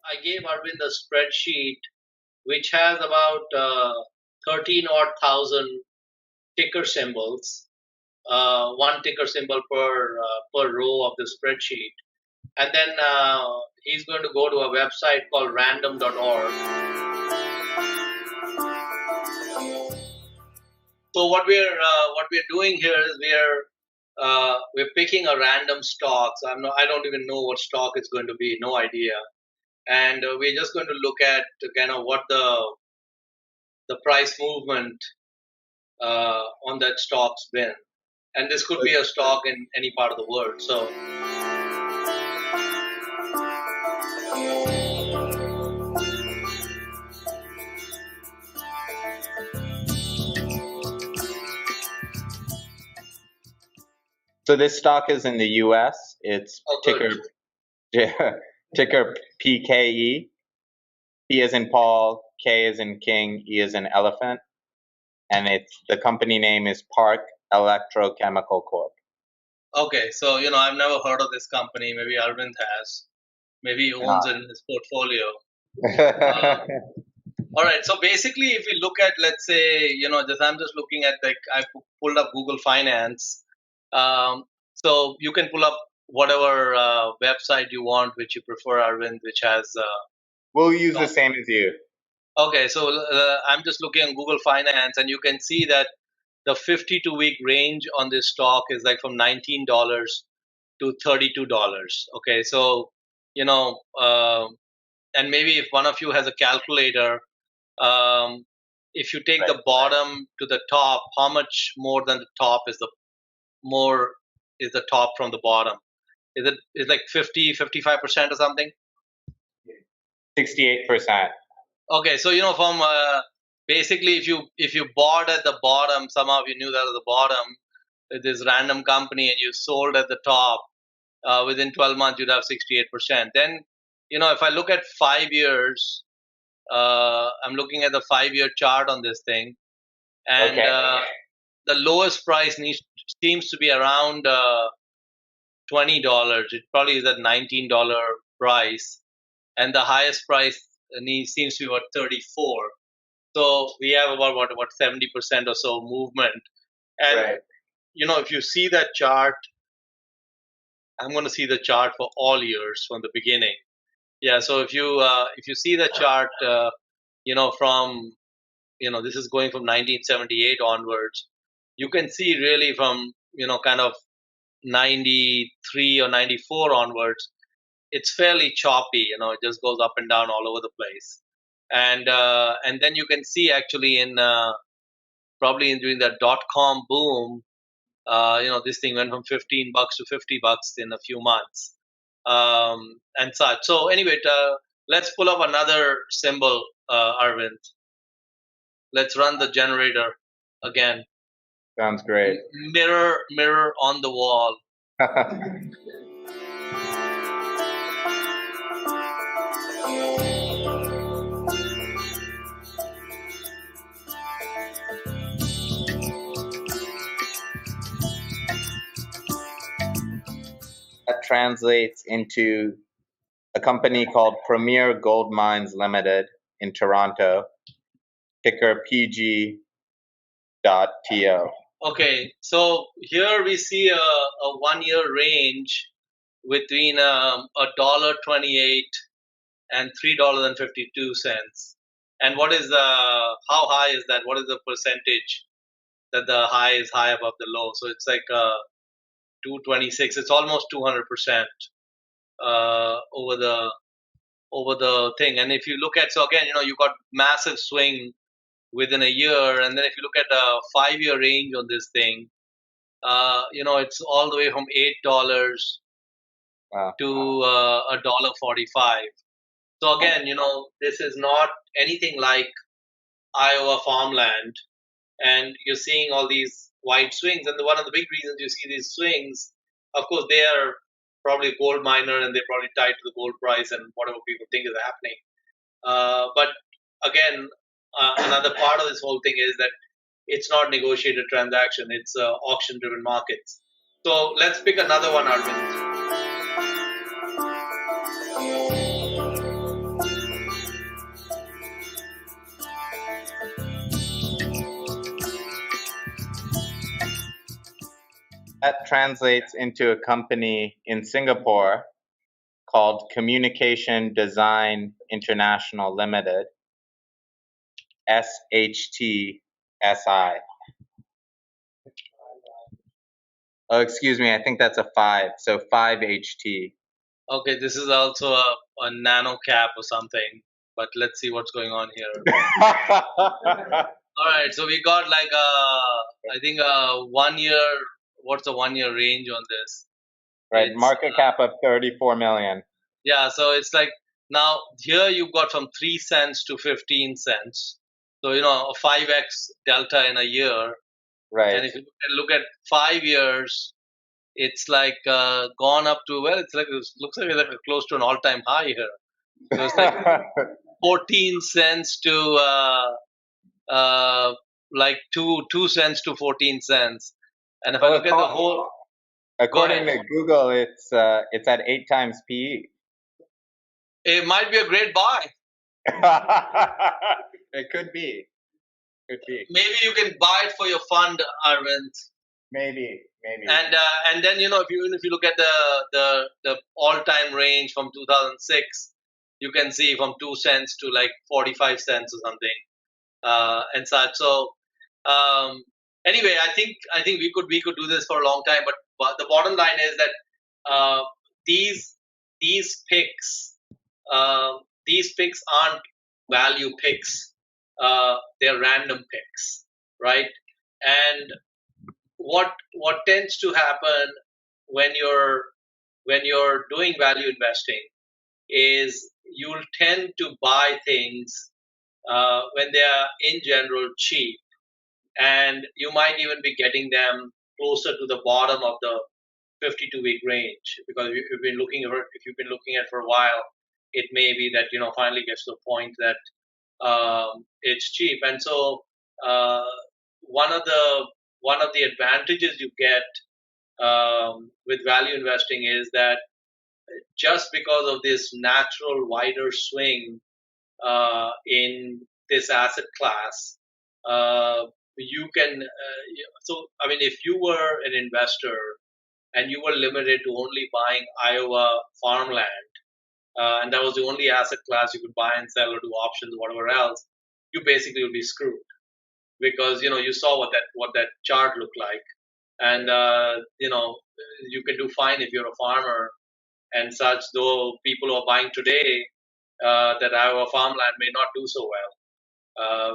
I gave Arvind a spreadsheet which has about 13 odd thousand ticker symbols, one ticker symbol per row of the spreadsheet. And then he's going to go to a website called random.org. So what we're doing here is we're picking a random stock. So I don't even know what stock it's going to be, no idea. And we're just going to look at kind of what the price movement on that stock's been. And this could be a stock in any part of the world. So this stock is in the U.S. It's ticker PKE. P as in Paul, K as in King, E as in Elephant. And the company name is Park Electrochemical Corp. Okay, so I've never heard of this company. Maybe Arvind has. Maybe he owns it in his portfolio. All right. So basically, if we look at, let's say, I'm just looking at I pulled up Google Finance. So you can pull up whatever website you want, which you prefer, Arvind, which has. We'll use the same as you. Okay. So I'm just looking at Google Finance, and you can see that the 52-week range on this stock is like from $19 to $32. Okay. So, and maybe if one of you has a calculator, if you take the bottom to the top, how much more than the top is the top from the bottom? Is it like 55% or something? 68%. Okay, so from basically if you bought at the bottom, somehow you knew that at the bottom this random company and you sold at the top, within 12 months you'd have 68%. Then if I look at 5 years, I'm looking at the 5-year chart on this thing, and the lowest price seems to be around $20. It probably is at $19 price, and the highest price seems to be about $34. So we have about 70% or so movement. And if you see that chart, I'm going to see the chart for all years from the beginning. Yeah. So if you see the chart, from this is going from 1978 onwards, you can see really from kind of 93 or 94 onwards, it's fairly choppy. It just goes up and down all over the place. And then you can see actually in probably during that .com boom, this thing went from $15 to $50 in a few months, and such. So anyway, let's pull up another symbol, Arvind. Let's run the generator again. Sounds great. Mirror on the wall. That translates into a company called Premier Gold Mines Limited in Toronto, ticker PG.TO. Okay, so here we see a 1-year range between $1.28 and $3.52. And what is how high is that? What is the percentage that the high is high above the low? So it's like 226. It's almost 200% over the thing. And if you look at, so again, you got massive swing within a year, and then if you look at a 5-year range on this thing, it's all the way from $8 to $1.45. So again, this is not anything like Iowa farmland, and you're seeing all these wide swings. And one of the big reasons you see these swings, of course, they are probably a gold miner and they're probably tied to the gold price and whatever people think is happening. But again, another part of this whole thing is that it's not negotiated transaction. It's auction-driven markets. So let's pick another one, Arvind. That translates into a company in Singapore called Communication Design International Limited, SHTSI. Oh, excuse me, I think that's a 5, so 5HT. Okay, this is also a nano cap or something, but let's see what's going on here. All right, so we got like I think a 1 year. What's the 1 year range on this? Right, It's market cap of 34 million. yeah, so it's like now here you've got from 3 cents to 15 cents. So a 5x delta in a year. Right. And if you look at 5 years, it's like gone up to it's like it looks like it's close to an all-time high here. So it's like 14 cents to like 2 cents to 14 cents. And if I look at the whole, according to Google, it's at 8 times PE. It might be a great buy. It could be. Maybe you can buy it for your fund, Arvind. Maybe. And then if you look at the all-time range from 2006, you can see from 2 cents to like 45 cents or something, and such. So anyway, I think we could do this for a long time, but the bottom line is that uh, these picks aren't value picks. They're random picks, right? And what tends to happen when you're doing value investing is you'll tend to buy things when they are in general cheap, and you might even be getting them closer to the bottom of the 52-week range, because if you've been looking at for a while, it may be that finally gets to the point that it's cheap. And so uh, one of the advantages you get with value investing is that just because of this natural wider swing in this asset class, you can. So, I mean, if you were an investor and you were limited to only buying Iowa farmland, and that was the only asset class you could buy and sell or do options or whatever else, you basically would be screwed, because you saw what that chart looked like, and you can do fine if you're a farmer and such. Though people who are buying today that Iowa farmland may not do so well.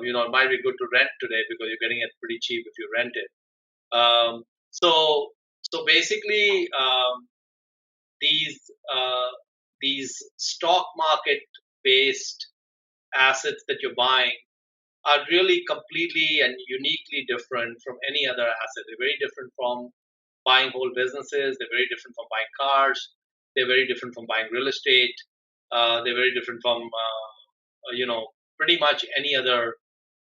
It might be good to rent today because you're getting it pretty cheap if you rent it. Um, so basically, these uh, these stock market based assets that you're buying are really completely and uniquely different from any other asset. They're very different from buying whole businesses. They're very different from buying cars. They're very different from buying real estate. They're very different from pretty much any other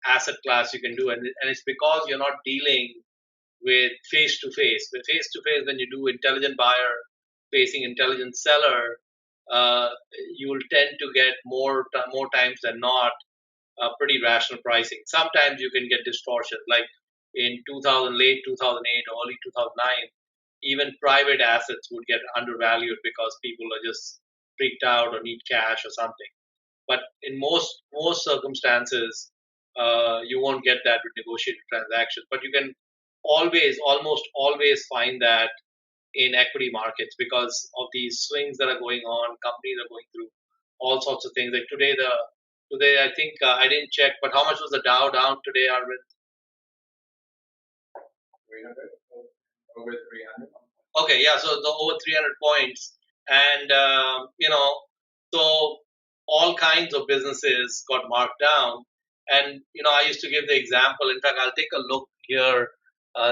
asset class you can do, and it's because you're not dealing with face to face. With face to face, when you do intelligent buyer facing intelligent seller, uh, you will tend to get more times than not pretty rational pricing. Sometimes you can get distortion, like in 2000, late 2008, early 2009. Even private assets would get undervalued because people are just freaked out or need cash or something. But in most circumstances, you won't get that with negotiated transactions. But you can almost always find that in equity markets because of these swings that are going on. Companies are going through all sorts of things. Like today I think I didn't check, but how much was the Dow down today, Arvind? 300, over 300. Okay, yeah, so the over 300 points, and so all kinds of businesses got marked down. And I used to give the example. In fact, I'll take a look here.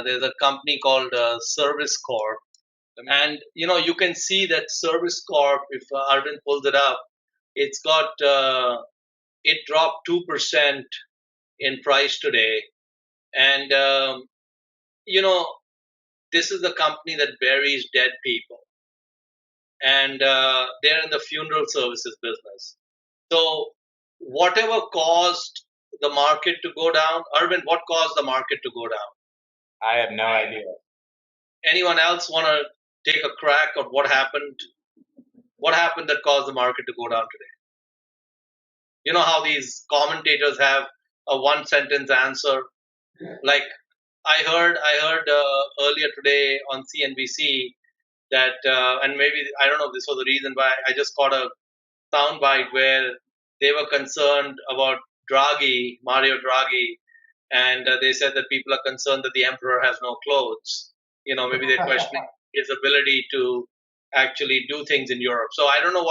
There's a company called Service Corp, and you can see that Service Corp. If Arvind pulls it up, it's got it dropped 2% in price today, and this is the company that buries dead people, and they're in the funeral services business. So whatever caused the market to go down, Arvind, what caused the market to go down? I have no idea. Anyone else want to take a crack at what happened? What happened that caused the market to go down today? You know how these commentators have a one sentence answer. Like I heard earlier today on CNBC that, and maybe I don't know if this was the reason why I just caught a soundbite where they were concerned about Mario Draghi, and they said that people are concerned that the emperor has no clothes. Maybe they're questioning his ability to actually do things in Europe. So I don't know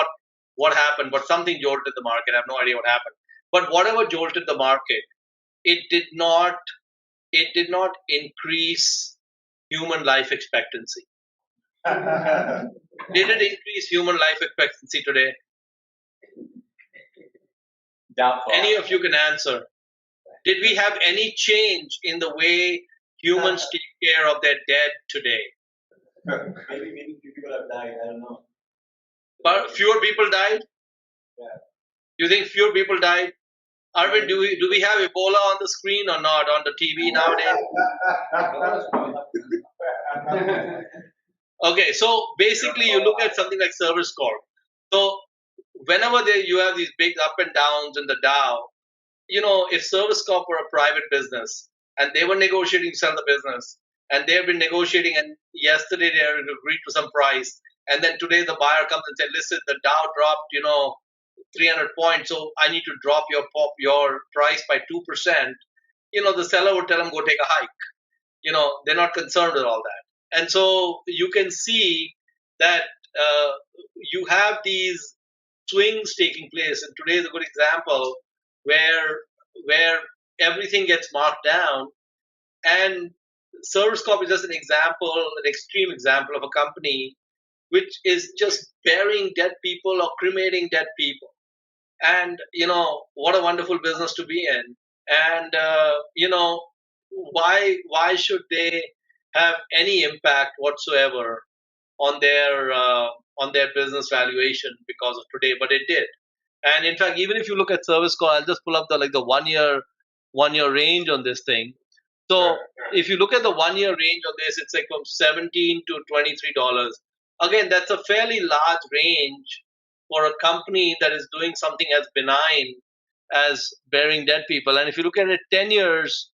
what happened, but something jolted the market. I have no idea what happened. But whatever jolted the market, it did not increase human life expectancy. Did it increase human life expectancy today? Doubtful. Any of you can answer. Did we have any change in the way humans take care of their dead today? Maybe few people have died. I don't know. But fewer people died? Yeah. You think fewer people died? Arvind, do we have Ebola on the screen or not on the TV nowadays? Okay, so basically you look at something like Service Corp. So whenever you have these big up and downs in the Dow, if Service Corp were a private business and they were negotiating to sell the business and they've been negotiating and yesterday they agreed to some price and then today the buyer comes and said, listen, the Dow dropped, 300 points, so I need to drop your price by 2%. The seller would tell them, go take a hike. They're not concerned with all that. And so you can see that you have these swings taking place. And today is a good example where everything gets marked down. And Service Corp is just an extreme example of a company which is just burying dead people or cremating dead people. And, what a wonderful business to be in. And, why should they have any impact whatsoever on their business valuation because of today? But it did. And in fact, even if you look at Service Corp, I'll just pull up the 1 year range on this thing. So if you look at the 1 year range on this, it's like from $17 to $23. Again, that's a fairly large range for a company that is doing something as benign as burying dead people. And if you look at it 10 years,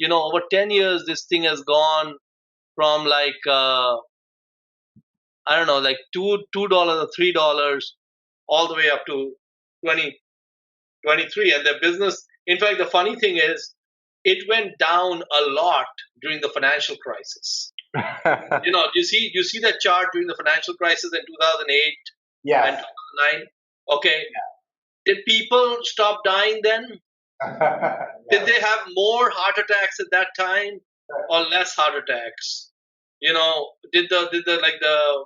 over 10 years, this thing has gone from like, I don't know, like $2 or $3 all the way up to 23. And their business, in fact, the funny thing is, it went down a lot during the financial crisis. You see that chart during the financial crisis in 2008 Yes. and 2009? Okay. Yeah. Did people stop dying then? Did they have more heart attacks at that time or less heart attacks? Did the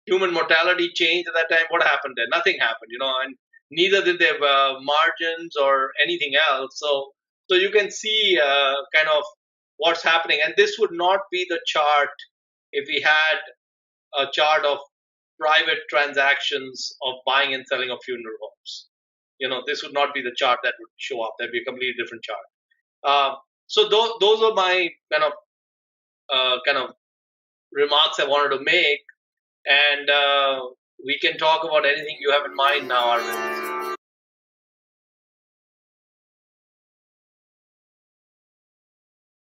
human mortality change at that time? What happened there? Nothing happened, and neither did their margins or anything else. So you can see kind of what's happening. And this would not be the chart if we had a chart of private transactions of buying and selling of funeral homes. This would not be the chart that would show up. That'd be a completely different chart. So those are my kind of remarks I wanted to make. And we can talk about anything you have in mind now, Arvind.